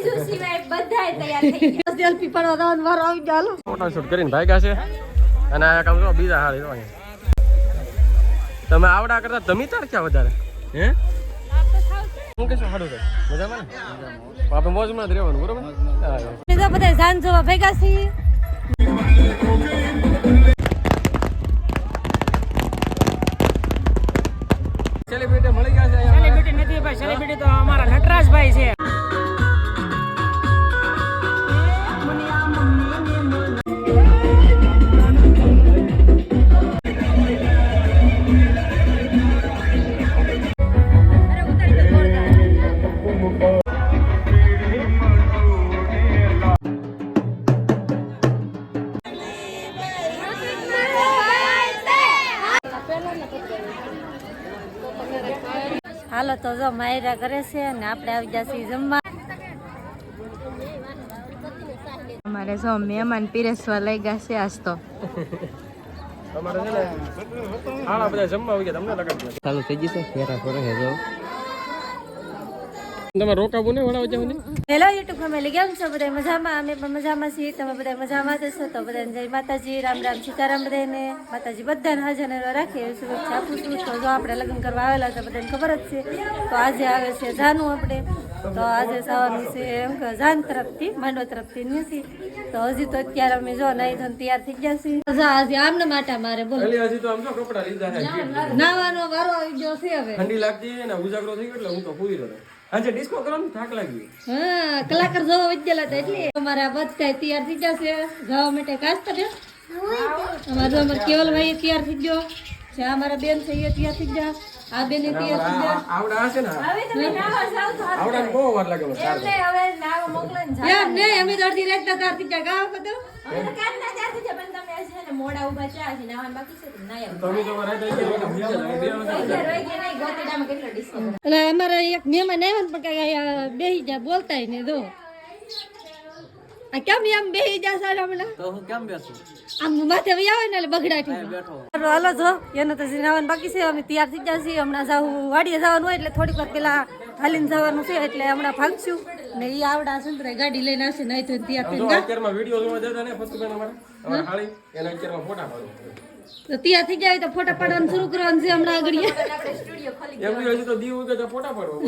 જીજુ સિવાય બધાય તૈયાર થઈ ગયા. સેલ્ફી પાડવા વારો આવી ગયો. હાલો ફોટો શૂટ કરીને ભાગ્યા છે અને આ કામ જો બીજા હાલ તમે આવડા કરતા તમે તાર ક્યાં વધારે હે હું કહેશું સારું છે મજામાં ને આપણે મોજમાં જ રહેવાનું બરોબર બીજા બધા જાન જોવા ભેગા છીએ. સેલિબ્રિટી મળી ગયા છે સેલિબ્રિટી નથી ભાઈ, સેલિબ્રિટી તો અમારા નટરાજભાઈ છે. હાલો તો જો માયરા કરે છે અને આપણે આવી જશે જમવા. અમારે જો મહેમાન પીરસવા લઈ ગયા છે આજ તો. તમારે છે ને આળા બધા જમવા આવી ગયા તમને લગાડ ચાલુ થઈ ગઈ છે ફેરા ફરે હે જો તમે રોકાવું ને વડા જાવ ને. હેલો યુટ્યુબ ફેમિલી, કેમ છો બધા? મજામાં? અમે પણ મજામાં છીએ. તમે બધા મજામાં છો તો બધાને જય માતાજી, રામ રામ સીતારામ. બધાને માતાજી બધાને હાજર રાખીએ એવી શુભેચ્છા આપું છું. તો જો આપણે લગ્ન કરવા આવેલા તો બધાને ખબર જ છે. તો આજે આવે છે જાનું આપણે. તો આજે સવારનું છે એમ કે જાન તરફથી, માંડવા તરફથી નથી. તો હજી તો અત્યારે અમે જો નહીં ધન તૈયાર થઈ ગયા છીએ. તો આજે આમને માટે મારે બોલો હજી તો આમ તો કપડા લીધા છે નાવાનો વારો આવી ગયો છે. હવે ઠંડી લાગતી ને ઉજાગરો થઈ ગયો એટલે હું તો પૂરી રહ્યો. આજે ડિસ્કો કરવાનું થાક લાગી. હા, કલાકાર જોવા વિદ્યાલય હતા એટલે અમારા બધા તૈયાર થઈ જશે જવા માટે. કાસ્તા બેન અમારા કેવલભાઈ તૈયાર થઈ ગયો છે. અમારા બેન છે એ તૈયાર થઈ ગયા. આ બેન તૈયાર થઈ ગયા. આવડા હશે ને હવે તમે નાવા જાવ તો આવડા બહુ વાર લાગે એમને હવે નાવા મોકલન જાય. એમ નહીં, અમે તો અડધી રાત તૈયાર થઈ ગયા. ગાવ બધું અમે તો કારના ત્યાર થી પણ તમે આજે છે ને મોડા ઊભા ચા છે નાવાનું બાકી છે તો ના આવો. તમે તો રાતે ગયા બીજા બે રોઈ ગયા નહીં ગોતેડામાં કેટલો ડિસ્કો. એટલે અમારા એક મહેમાન આવ્યા ને પણ કઈ બેહી જાય બોલતાય નહીં. જો આ કેમ એમ બેહી જાય સારા હમણાં તો હું કેમ બેસું? આમ માથે વહી આવે ને એટલે બગડાટી. હાલો જો એનું તો જinawan બાકી છે. અમે તૈયાર થઈ ગયા છીએ. હમણાં જાવું વાડીએ જવાનું હોય એટલે થોડીક વાર પેલા હાલીને જવાનું છે એટલે હમણાં ભાગશું ને એ આવડા સુંદરાય ગાડી લઈને આવશે નહીં તો તૈયાર થઈને ગા. અત્યારમાં વિડિયો જોવા જતા ને ફતુબેન અમારા હાળી એના અત્યારમાં ફોટા પાડો તો તૈયાર થઈ જાય તો ફોટા પાડવાનું શરૂ કરવાનું છે હમણાં આગળ. આપણે સ્ટુડિયો ખોલી એમ હજી તો દીવ ઉગે તો ફોટા પાડો બોલો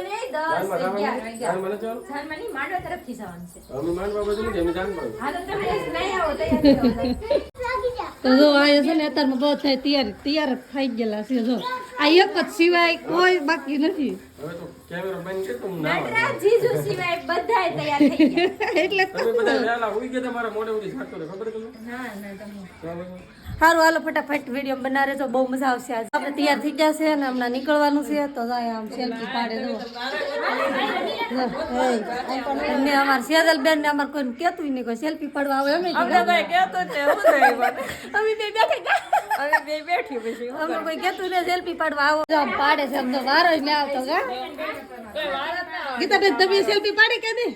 નહીં 10 11 જાનમાં ચાલો જાનમાની માંડવા તરફથી જવાનું છે. અમે માનવા બધું નથી અમે જાન પાડો. હા તો તમે નહીં આવો તૈયાર તો જો આ છે ને અત્યારમાં બહુ થાય તૈયાર જ થઈ ગયેલા છે. જો આ એક જ સિવાય કોઈ બાકી નથી. હવે તો કેમેરો બંધ કરી તો હું ના આવે. નટરાજ જીજુ સિવાય બધાય તૈયાર થઈ ગયા. એટલે તમે બધા વેલા ઉઈ ગયા તમારા મોઢે ઉડી જાતો તો ખબર તમને ના ના તમે ચાલો સારું હાલો ફટાફટ વિડીયો બનાવે તો બહુ મજા આવશે. આજે આપણે તૈયાર થઈ ગયા છે અને હમણાં નીકળવાનું છે. તો જાય આમ સેલ્ફી પાડે જો ને અમાર સેજલ બેન ને અમાર કોઈ કેતું નહીં કોઈ સેલ્ફી પાડવા આવે અમે ભાઈ કેતો છે હું થઈ અમે બે બેઠા હવે બે બેઠી પછી અમે કોઈ કેતું ને સેલ્ફી પાડવા આવો આમ પાડે છે. આમ તો વારો જ ને આવતો ગા ગીતાબેન તમે સેલ્ફી પાડી કે નહીં?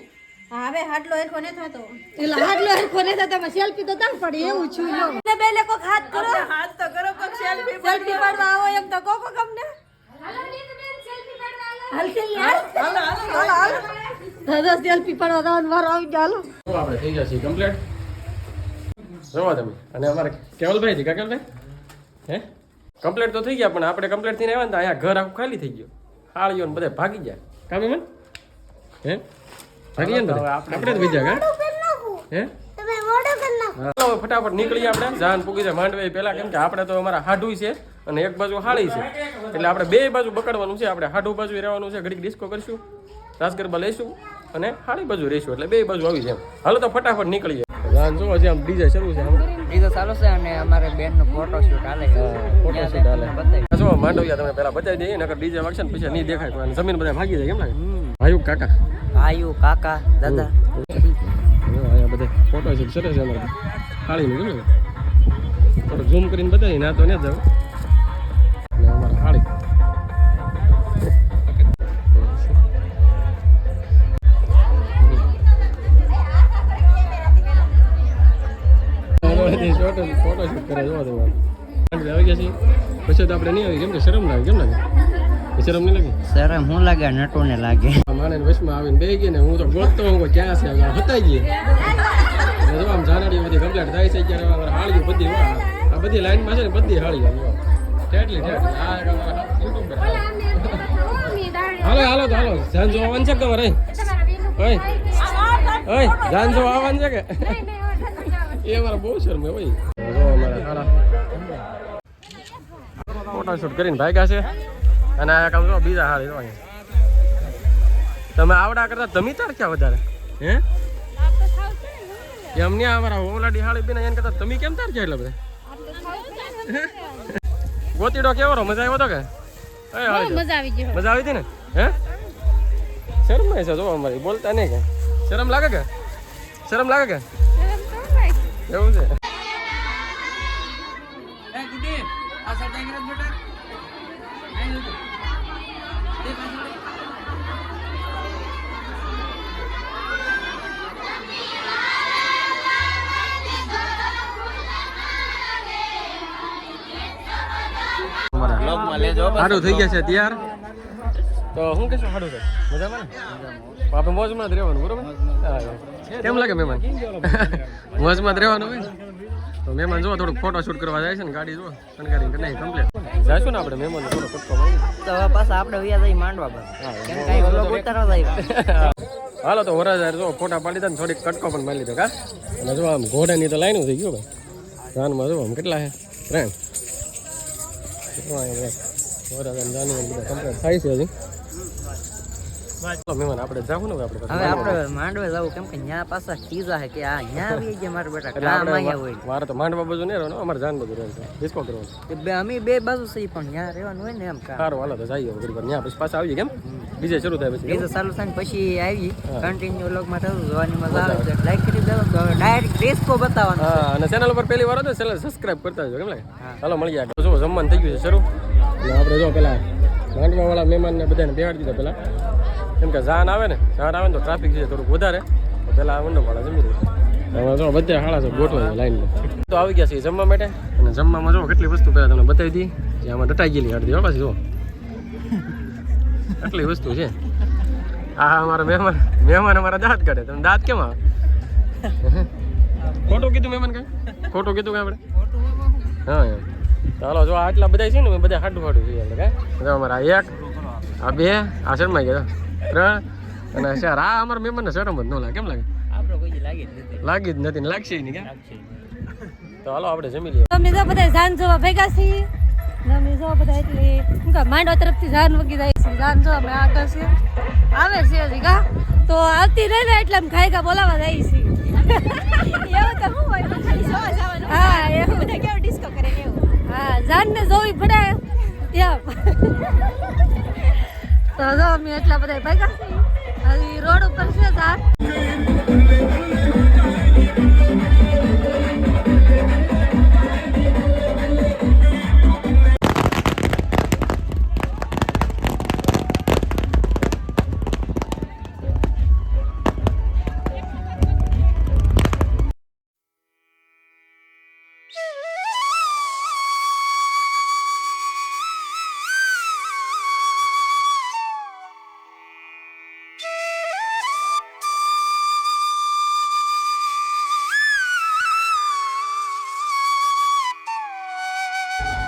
હવે હાટલો એકો ન થતો. એટલે હાડલો હરખો ને થતા તમે સેલ્ફી તો તામ પડી એવું છું લો ને બે લેકો હાથ કરો હાથ તો કરો પણ સેલ્ફી સેલ્ફી પાડવા આવો એમ તો કોકો કમને હાલો નીત બેન સેલ્ફી પાડવા હાલ ચાલી હાલ દાદા સેલ્ફી પાડવા દાવાનો વારો આવી ગયો. હાલો તો આપણે થઈ ગયા છીએ કમ્પ્લીટ જોવા તમે અને અમારે કેવલભાઈ થી કાકલભાઈ હે કમ્પ્લીટ તો થઈ ગયા પણ આપણે કમ્પ્લીટ થઈને આવ્યા ને તો અહીંયા ઘર આખું ખાલી થઈ ગયું. હાળીઓ ને બધા ભાગી ગયા કામી મન હે ભાગી ગયા ને બધા આપણે જ બીજા કા હે ચાલો ફટાફટ નીકળીએ આપણે જાન પૂગી જાય માંડવે પેલા કેમ કે આપણે તો અમારા હાડું છે અને એક બાજુ હાળી છે એટલે આપણે બે બાજુ બકડવાનું છે. આપણે હાડું બાજુ રહેવાનું છે. ઘડીક ડિસ્કો કરીશું, રાસ ગરબા લઈશું અને હાળી બાજુ રહીશું એટલે બે બાજુ આવી જાય. હાલો તો ફટાફટ નીકળીએ. જાન જો હજી આમ ડીજે શરૂ છે બીજો ચાલુ છે અને અમારે બેન નો ફોટો શૂટ હાલે છે. ફોટોશૂટ હાલે જો માંડવિયા તમે પેલા બતાવી દઈએ નકર ડીજે વાગશે ને પછી નહીં દેખાય અને જમીન બધા ભાગી જાય કેમ લાગે ભાઈ કાકા આયુ કાકા દાદા અહીંયા બધા ફોટોશૂટ સરસ છે અમારે હાળી નું કેમ થોડું ઝૂમ કરીને બતાવી ના તો ને જાવ ને અમારે હાળી ફોટોશૂટ કરે જોવા દેવા આવી ગયા છીએ પછી તો આપણે નહીં આવી કેમ કે શરમ લાગે કેમ લાગે શરમ નહીં લાગે શરમ હું લાગે નટો ને લાગે માને વચમાં આવીને બે ગઈ ને હું તો ગોતતો હું ક્યાં છે હતાઈ ગઈ જો આમ જાનાડી બધી કમ્પ્લીટ થાય છે ત્યારે અમારે હાળીઓ બધી આ બધી લાઈનમાં છે ને બધી હાળીઓ કેટલી આ યુટ્યુબર હાલો તો હાલો જાન જો આવવાનું છે કે તમારે ઓય જાન જો આવવાનું છે કે એ અમારા બહુ શરમ હોય જો અમારા ખાડા ફોટો શૂટ કરીને ભાગ્યા છે અને આ કામ જો બીજા હાળી જો તમે આવડા કરતા તમે તાર ક્યાં વધારે હે એમને અમારા ઓલાડી હાળી બેન એને કરતા તમે કેમ તાર ક્યાં એટલે બધા ગોતીડો કેવો મજા આવ્યો તો કે મજા આવી હતી ને હે શરમ છે જો અમારી બોલતા નહીં કે શરમ લાગે કે એવું છે સારું થઈ ગયા છે તૈયાર તો શું કહેશું સારું છે મજામાં ને આપણે મોજમાં જ રહેવાનું બરોબર કેમ લાગે મહેમાન મોજમાં જ રહેવાનું હોય તો મહેમાન જો થોડુંક ફોટો શૂટ કરવા જાય છે ને ગાડી જો શણગારી કે નહીં કમ્પ્લીટ જાશું ને આપણે મહેમાન થોડો કટકો તો હવે પાછા આપણે વ્યા જઈ માંડવા પર કેમ કઈ વ્લોગ ઉતારવા જાય હાલો તો વરાજાર જો ફોટા પાડી દે ને થોડીક કટકો પણ મારી લીધો કા અને જો આમ ઘોડાની તો લાઈન થઈ ગયો ભાઈ જાનમાં જો આમ કેટલા છે ફ્રેન્ડ થાય છે હજી મહેમાન આપણે જાવું ને હવે આપણે માંડવે જવું કેમ કે ન્યા પાછા ટીઝા છે કે આ ન્યા આવી ગયા મારા બેટા કામ અહીંયા હોય મારે તો માંડવા બાજુ નહીં રહેવાનું અમારે જાન બાજુ રહેવાનું ડિસ્કો કરવાનું અમે બે બાજુ છે પણ ન્યા રહેવાનું હોય ને એમ સારું હાલો તો જઈએ ઘડી પર ન્યા પછી પાછા આવીએ કેમ બીજે શરૂ થાય પછી બીજે ચાલુ થાય પછી આવી કન્ટિન્યુ વ્લોગમાં થતું જોવાની મજા આવે છે લાઈક કરી દેવો તો હવે ડાયરેક્ટ ડિસ્કો બતાવવાનો હા અને ચેનલ ઉપર પહેલી વાર હતો ચેનલ સબસ્ક્રાઇબ કરતા જો કેમ લાગે ચાલો મળી જાય જો જમવાનું થઈ ગયું છે શરૂ અને આપણે જો પેલા માંડવા વાળા મહેમાનને બધાને બેહાડી દીધા પેલા કેમ કે જાન આવે ને તો ટ્રાફિક છે થોડુંક વધારે તો પેલા મંડપવાળા જમી દે હવે જો બધા હાળા છે ગોઠવાય લાઈનમાં તો આવી ગયા છે જમવા માટે અને જમવામાં જો કેટલી વસ્તુ પહેલાં તમને બતાવી હતી જે આમાં દટાઈ ગયેલી હાડી દે પાછી જો આટલી વસ્તુ છે આ અમારા મહેમાન અમારા દાંત કાઢે તમે દાંત કેમ આવે ખોટું કીધું મહેમાન કઈ ખોટું કીધું કે આપણે હા એમ ચાલો જો આટલા બધા છે ને બધા હાડું છે આપણે કાંઈ અમારા એક આ બે આ શરમાઈ ગયા 3 અને 4 આ અમારા મહેમાનને શરમ જ ન લાગે કેમ લાગે લાગી જ નથી ને લાગશે નહીં કેમ તો હાલો આપણે જમી લઈએ અમે જો બધા જાન જોવા ભેગા છીએ અમે જો બધા એટલે શું કા માંડવા તરફથી જાન વગી જાય છે જાન જો અમે આગળ છે આવે છે હજી કા તો આવતી રહે ને એટલે અમે ખાઈ બોલાવા જાય છે એવું તો હું હોય ખાલી જોવા જવાનું હા એવું બધા કેવું ડિસ્કો કરે એવું હા જાન ને જોવી પડે એમ તો જો અમે એટલા બધા ભેગા છીએ હજી રોડ ઉપર છે જાન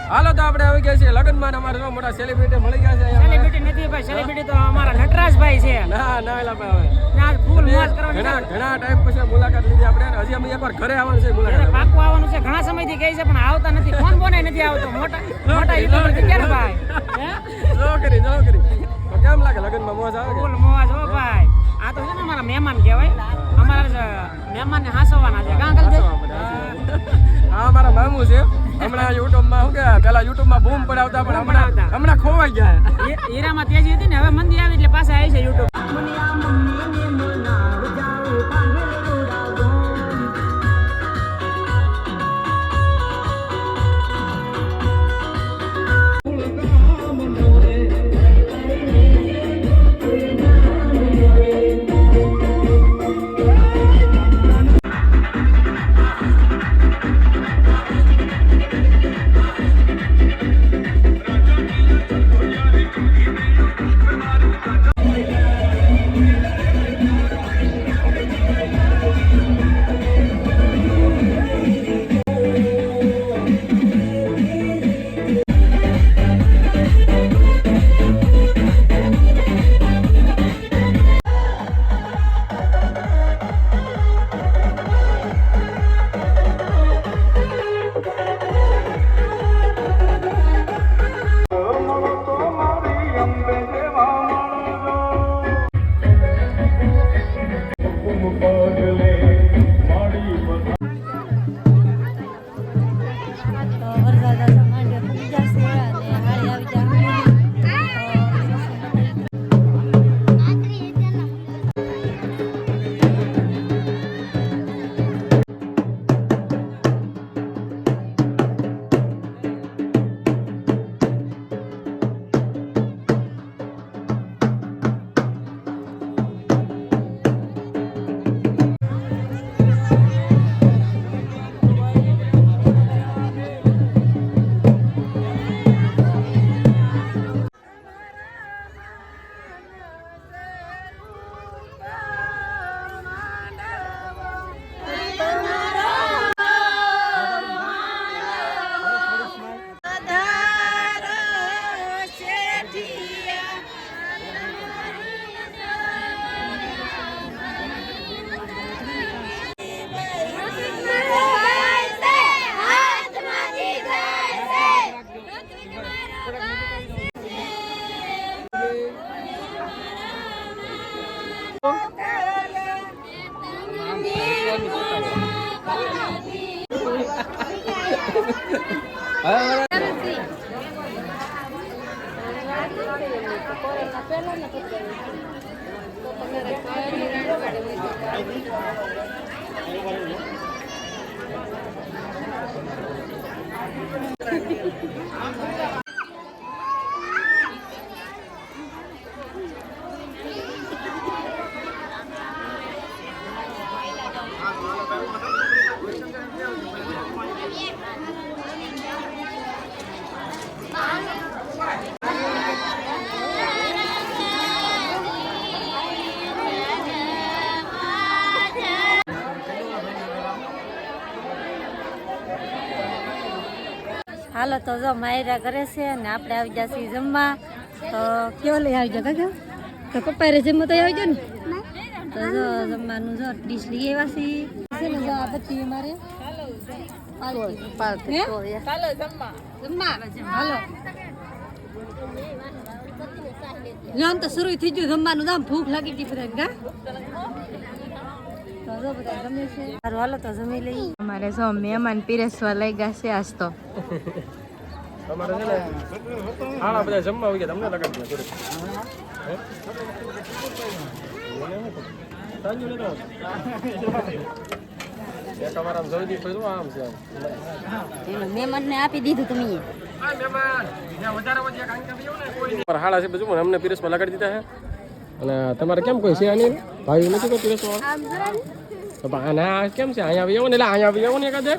હાલો તો આપણે આવી ગયા છીએ લગનમાં અમારે જો મોટા સેલિબ્રિટી મળી ગયા છે સેલિબ્રિટી નથી ભાઈ સેલિબ્રિટી તો અમારા નટરાજભાઈ છે ના એલા ભાઈ ના ફૂલ મોજ કરવાની ઘણા ટાઈમ પછી મુલાકાત લીધી આપણે હજી અમે એકવાર ઘરે આવવાનું છે મુલાકાત પાકું આવવાનું છે ઘણા સમયથી કહી છે પણ આવતા નથી ફોન બોને નથી આવતો મોટા યુટ્યુબર થી ક્યારે ભાઈ જો કરી તો કેમ લાગે લગનમાં મોજ આવે ફૂલ મોજ હો ભાઈ આ તો છે ને અમારા મહેમાન કહેવાય અમારા મહેમાનને હાંસવાના છે કાં કરી દે આ અમારા મામુ છે હમણાં યુટ્યુબમાં શું કે પેલા યુટ્યુબમાં બૂમ પડાવતા પણ હમણાં ખોવાઈ ગયા હીરામાં તેજી હતી ને હવે મંદી આવી એટલે પાછા આવી છે યુટ્યુબ હાલો તો જો માયરા કરે છે ને આપણે આવી ગયા છીએ જમવા. તો કેવો લઈ આવી જાવ કાકા? તો પપ્પા રે જમવા તો આવી જાવ ને. તો જો જમવાનું જો ડીશ લઈ આવ્યા છીએ છે ને. જો આ બધી અમારે હાલો જમવા હાલો. જામ તો શરૂ થઈ ગયું જમવાનું. જામ ભૂખ લાગી ગઈ બધા ગા. તો જો બધા ગમે છે. સારું હાલો તો જમી લઈ. અમારે જો મહેમાન પીરસવા લઈ ગયા છે આજ તો. તમારે છે ને હાલા બધા જમવા આવી ગયા. તમને લગાડી દે મહેમાન ને આપી દીધું તમે. હાલા છે બધું અમને પીરસમાં લગાડી દીધા છે. અને તમારે કેમ કોઈ છે આની ભાઈ નથી કોઈ પીરસવા? તો ના કેમ છે અહીંયા આવી આવો ને. એટલે અહીંયા આવી આવો ને એકાદે.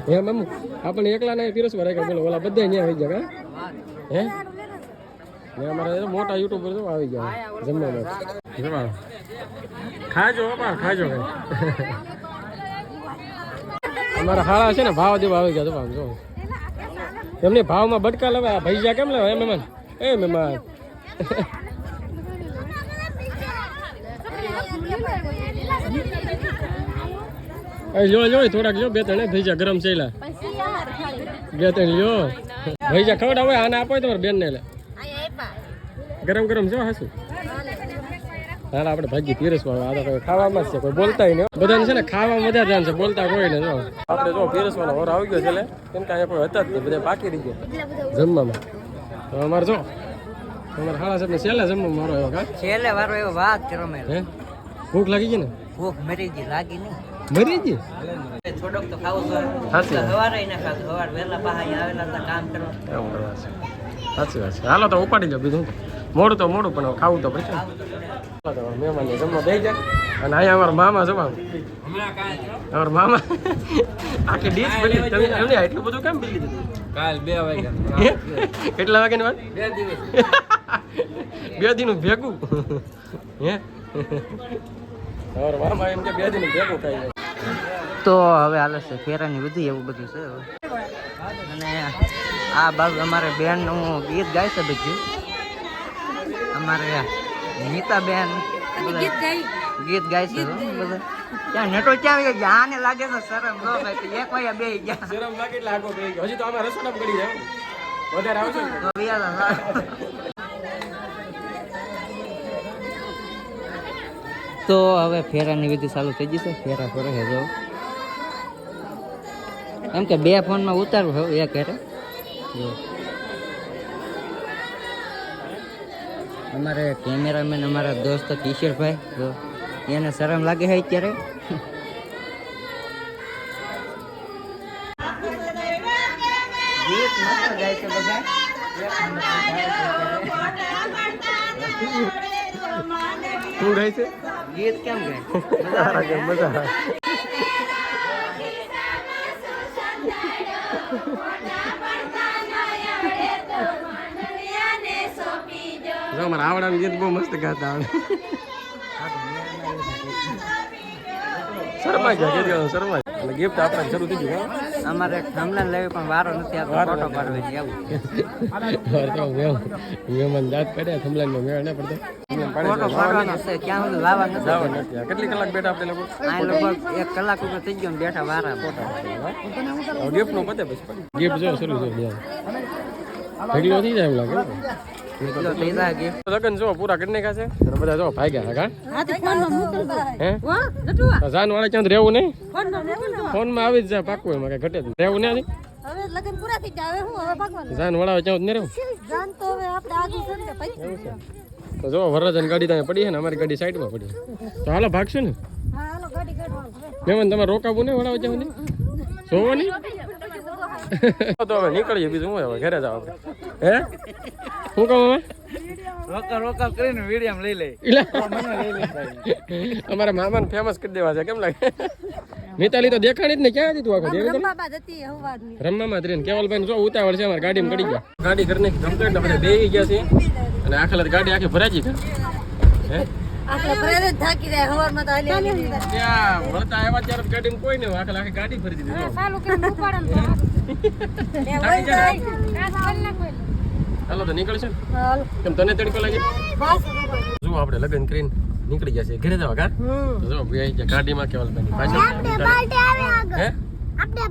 હે મમ્મી આપણે એકલા ને પીરસવા રાખ્યા. બોલો ઓલા બધા અહીંયા આવી ગયા હે. ને અમારે મોટા યુટ્યુબર તો આવી ગયા જમવા. ખાજો બાપા ખાજો. અમારા હાળા છે ને ભાવ દેવા આવી ગયા. તો આમ જો એમની ભાવમાં બટકા લેવા. ભૈજા કેમ લેવા? મહેમાન એ મહેમાન જો થોડાક જો બે ત્રણ ભૈજા ગરમ ચેલા બે ત્રણ લ્યો. ભૈજા ખવડાવે આને આપો તમારે બેન ને. લે ગરમ ગરમ જો હાસુ. હા આપણે ભાગી પીરસવા. આ તો ખાવામાં જ છે. કોઈ બોલતા નહીં. બધાને છે ને ખાવામાં મજા ધ્યાન છે. બોલતા કોઈ ને. જો આપણે જો પીરસવાનો ઓર આવી ગયો છે. કેમ કે અહીંયા કોઈ હતા જ નહીં. બધા બાકી રહી ગયા જમવામાં. તો અમારે જો તમારે હાલા સાહેબ ને છેલ્લે જમવા મારો આવ્યો કા. છેલ્લે વારો એવો વાત કરો મેં. હે ભૂખ લાગી ગઈ ને? ભૂખ મરી ગઈ લાગી નહીં. મરી ગઈ થોડોક તો ખાવું સાચી જોઈએ. સવારે ના ખાધું. સવાર વહેલા બહાર આવેલા હતા કામ કરવા. એવું કરવા છે. સાચી વાત છે. હાલો તો ઉપાડી જાવ. બીજું મોડું તો મોડું પણ ખાવું તો પડશે. મહેમાનને જમવા દઈ જાય. અને અહીંયા અમારા મામા જમવા. અમારા મામા આખી ડીશ બની. તમે એમને એટલું બધું કેમ બી લીધું? કાલ 2 વાગ્યા. કેટલા વાગ્યાની વાત? 2 દિન ભેગું હે. અમારા મામા એમ કે 2 દિન ભેગું ખાઈ. તો હવે હાલે છે ફેરાની બધી એવું બધું છે. અને આ બાજુ અમારે બેનનું ગીત ગાય છે બધું. અમારે નીતાબેન ગીત ગાય છે બધા. ત્યાં નેટો ક્યાં આવી ગયા? આને લાગે છે શરમ. જો ભાઈ એક વાગ્યા બે ગયા. શરમ લાગે એટલે આગો બે ગયો. હજી તો અમે રસોડા કરી જાવ. વધારે આવશે ને તો વિયાર તો હવે ફેરાની વિધિ ચાલુ થઈ જશે. ફેરા ફરે છે જો. એમ કે 2 ફોનમાં ઉતારવું હવે એક હેઠે જો. અમારે કેમેરામેન અમારા દોસ્ત કિશોરભાઈ જો. એને શરમ લાગે છે અત્યારે. ગીત મસ્ત ગાય છે બધા. શું ગાય છે? ગીત કેમ ગાય? મજા જો અમારા આવડાનું ગીત બહુ મસ્ત ગાતા આવે. શર્મા ગયા કે શર્મા. અને ગિફ્ટ આપણે શરૂ થઈ ગયું. અમારે થંબનેલ લેવી પણ વારો નથી આવતો. ફોટો પાડવાની એવું. મહેમાન જાત કર્યા થંબનેલમાં મેળ ન પડતો. ફોટો પાડવાનો છે. ક્યાં સુધી લાવવા નથી. કેટલી કલાક બેઠા આપણે લોકો? આ લગભગ 1 કલાક ઉપર થઈ ગયો ને બેઠા વારા. ગિફ્ટ નું પતે પછી ગિફ્ટ જો શરૂ છે. ઢગલો થઈ જાય એવું લાગે એટલો થઈ જાય કે લગન જો પૂરા કરી નાખ્યા છે અને બધા જો ભાગ્યા કા હા તો ફોનમાં મૂકલ ભાઈ હે વાહ લટુઆ જાન વાળા ક્યાં રહેવું નહીં ફોનમાં મૂકલ ફોન માં આવી જ જાય પાકું એમાં કઈ ઘટે જ નહીં. રહેવું નહીં હવે લગન પૂરા થઈ ગયા હવે હું હવે ભાગવાનું જાન વાળા ક્યાં નહીં રહેવું જાન તો હવે આપણે આગળ છે ને પછી તો જો વરરાજન ગાડી ત્યાં પડી છે ને અમારી ગાડી સાઈડમાં પડી છે. તો હાલો ભાગશું ને હા હાલો ગાડી કાઢવાનું હવે મહેમાન તમારે રોકાવું નહીં વડાવ જાવ નહીં જોવો નહીં તો હવે નીકળીએ બીજું હું હવે ઘરે જાવ આપણે હે શું કહું હવે રોકા કરીને વિડીયો લઈ લે અમારા મામાને ફેમસ કરી દેવા છે કેમ લાગે મિતાલી તો દેખાણી જ ને ક્યાં હતી તું આખો દેવી રમવામાં જતી હવારની રમવામાં ત્રેન કેવલભાઈ જો ઉતાવળ છે અમારે ગાડીમાં પડી ગયા ગાડી કરીને કમ્પ્લેટ આપણે બેહી ગયા છે અને આખા ગાડી આખી ભરાજી છે હે આપણે પ્રેર જ થાકી જાય હવારમાં તો હાલી હાલી ત્યાં વળતા આવ્યા ત્યારે ગાડીમાં કોઈ નહીં આખી ગાડી ભરી દીધી જો. ચાલુ કરીને ઉપાડન તો થાકી જાય હાલો તો નીકળશે હાલ કેમ તને તડકો લાગે બસ જો આપણે લગ્ન કરીને નીકળી ગયા છે ઘરે જવા કા તો જો બે ગાડીમાં કેવલભાઈ પાછળ હે આપણે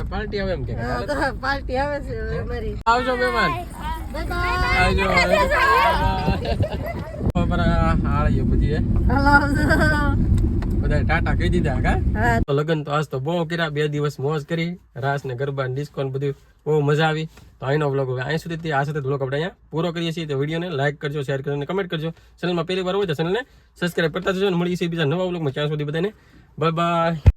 પાર્ટી આવે એમ કે તો પાર્ટી આવે છે હવે અમારી આવજો મહેમાન આવજો બરા હાળીઓ બધી હે હાલો બધા ટાટા કહી દીધા કા હા તો લગન તો આજ તો બહુ કર્યા 2 દિવસ મોજ કરી રાસ ને ગરબા ને ડિસ્કો ને બધું બહુ મજા આવી તો અહીંનો વ્લોગ હવે અહીં સુધી આ સાથે વ્લોગ આપણે અહીંયા પૂરો કરીએ છીએ તો વિડીયોને લાઈક કરજો શેર કરજો અને કમેન્ટ કરજો ચેનલમાં પહેલી વાર હોય તો ચેનલને સબસ્ક્રાઇબ કરતા જજો અને મળીએ છીએ બીજા નવા વ્લોગમાં ત્યાં સુધી બધાને બાય બાય